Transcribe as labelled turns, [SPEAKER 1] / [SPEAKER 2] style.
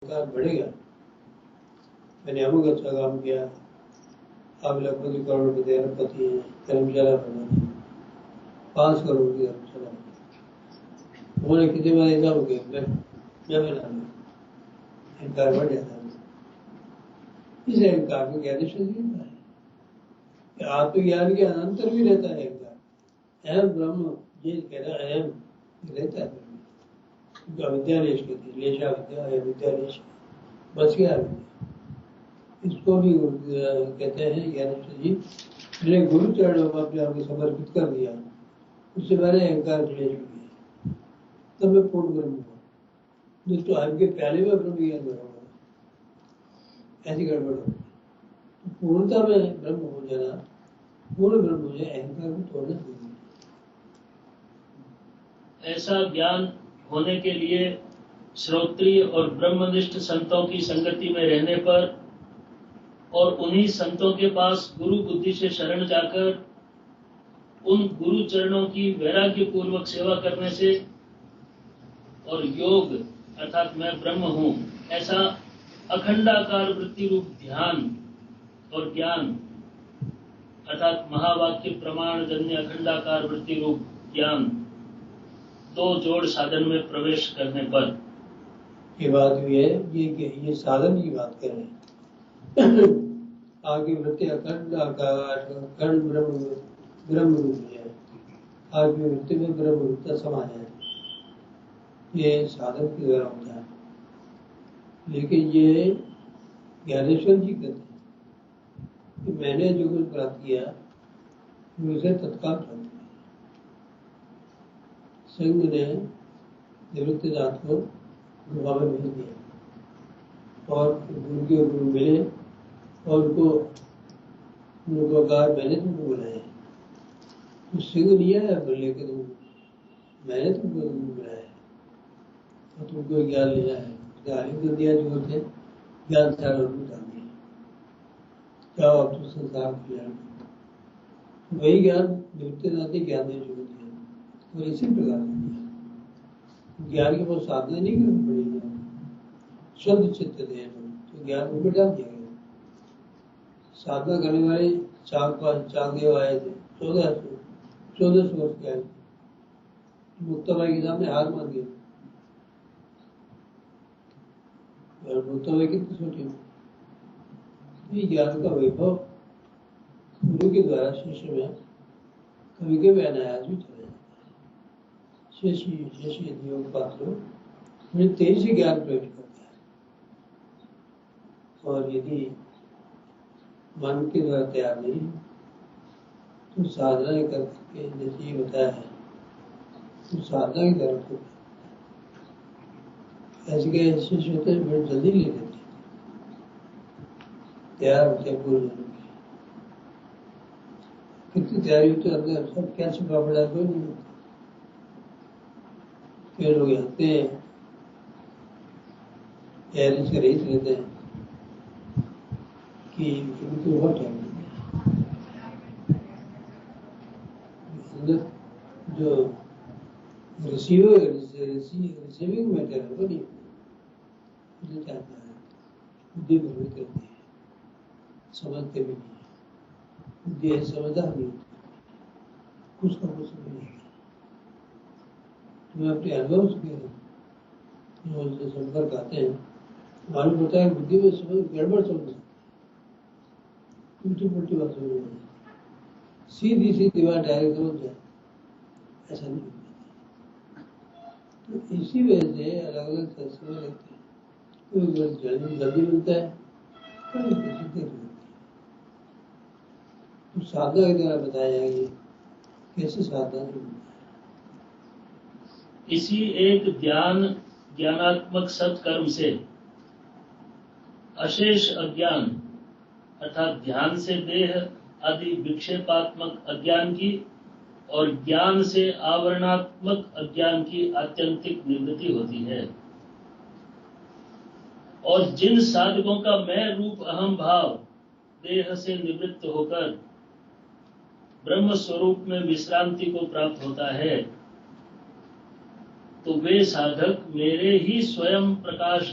[SPEAKER 1] बढ़ेगा। मैंने अमुक अच्छा काम किया, आप लखपति करोड़पति अरबपति हैं, धर्मशाला बनानी 5 करोड़ की धर्मशाला, उन्होंने कितने बार ऐसा हो गया मैं बना लूँ, इनकार बढ़ जाता है। इसे इनकार को ज्ञान से जीता है कि आत्मज्ञान के अनंतर भी रहता है इनकार। अहम ब्रह्म ये कहना अहम रहता है, अविद्यालेश कहते हैं, लेशा विद्या है, विद्यालेश बच गया विद्या, इसको भी कहते हैं ज्ञानेश्वर जी। मैंने गुरु चरणों में अपने आप को समर्पित कर दिया, उससे मैंने अहंकार क्लेश किया, तब मैं पूर्ण ब्रह्म हुआ। दोस्तों आपके पहले में ब्रह्म ज्ञान हो रहा, ऐसी गड़बड़ हो। पूर्णता में ब्रह्म हो जाना, पूर्ण ब्रह्म हो जाए, अहंकार को तोड़ना जरूरी है।
[SPEAKER 2] ऐसा ज्ञान होने के लिए श्रोत्रिय और ब्रह्मनिष्ठ संतों की संगति में रहने पर और उन्हीं संतों के पास गुरु बुद्धि से शरण जाकर उन गुरु चरणों की वैराग्य पूर्वक सेवा करने से और योग अर्थात मैं ब्रह्म हूं ऐसा अखंडाकार वृत्ति रूप ध्यान और ज्ञान अर्थात महावाक्य प्रमाण जन्य अखंडाकार वृत्ति रूप ज्ञान दो जोड़ साधन में प्रवेश करने पर
[SPEAKER 1] ये बात हुई है। ये साधन की बात कर रहे हैं। आगे वृत्ति अखंड आकार अखंड ब्रह्म रूप है, आगे वृत्ति में ब्रह्म रूपता समा है, ये साधन के द्वारा होता है। लेकिन ये ज्ञानेश्वर जी कहते हैं कि मैंने जो कुछ प्राप्त किया उसे तत्काल प्राप्त किया। संघ ने निवृत्तिनाथ को गुफा में भेज दिया और गुरु के गुरु मिले और उनको कहा मैंने तुमको बुलाया, तो सिंह नहीं आया बोले कि मैंने तुमको बुलाया और तुमको ज्ञान लेना है। गाली तो दिया जो थे ज्ञान सारा डाल दिया, जाओ अब तो संसार को ज्ञान, वही ज्ञान निवृत्तिनाथ ने ज्ञान दे जो दिया और इसी प्रकार दिया। ज्ञान की बहुत साधना नहीं करनी पड़ेगी, शुद्ध चित्त दे तो ज्ञान उनको डाल दिया गया। साधना करने वाले 4 देव आए थे, 1400 वर्ष के आए थे, मुक्ताबाई के सामने हार मान गए। और मुक्ताबाई कितनी छोटी, ज्ञान का वैभव गुरु के द्वारा शिष्य में कभी कभी अनायास भी चला जाता है। शिष्य योग पात्र मुझे तेजी से ज्ञान प्रवेश करता है, और यदि मन के द्वारा तैयार नहीं तो साधना करके जैसे ये बताया है तो साधना की तरफ को ऐसे के शिष्य होते हैं बड़े जल्दी ले लेते हैं, तैयार होते हैं पूरे जन्म की। कितनी तैयारी होती है अंदर, सब क्या छुपा पड़ा कोई नहीं होता। फिर लोग आते हैं तैयारी से रहित रहते हैं कि उनको बहुत टाइम अंदर जो रिसीविंग मैटर है वो नहीं चाहता है, बुद्धि भ्रमित करती है, समझते भी नहीं है, बुद्धि समझदार नहीं होती, कुछ का कुछ समझ नहीं। मैं अपने अनुभव से संपर्क आते हैं, मालूम होता है बुद्धि में समझ गड़बड़ समझ सकती है, उल्टी पुल्टी बात समझ जाए, सीधी बात डायरेक्ट समझ जाए, ऐसा नहीं होता। तो इसी वजह से अलग अलग संस्कृत रहते हैं, कोई जल्दी मिलता है, कोई देर मिलती है। तो साधना के द्वारा बताया जाएगी कैसे साधना मिलता है।
[SPEAKER 2] इसी एक ज्ञानात्मक सत्कर्म से अशेष अज्ञान अर्थात ध्यान से देह आदि विक्षेपात्मक अज्ञान की और ज्ञान से आवरणात्मक अज्ञान की आत्यंतिक निवृत्ति होती है। और जिन साधकों का मैं रूप अहम भाव देह से निवृत्त होकर ब्रह्म स्वरूप में विश्रांति को प्राप्त होता है, तो वे साधक मेरे ही स्वयं प्रकाश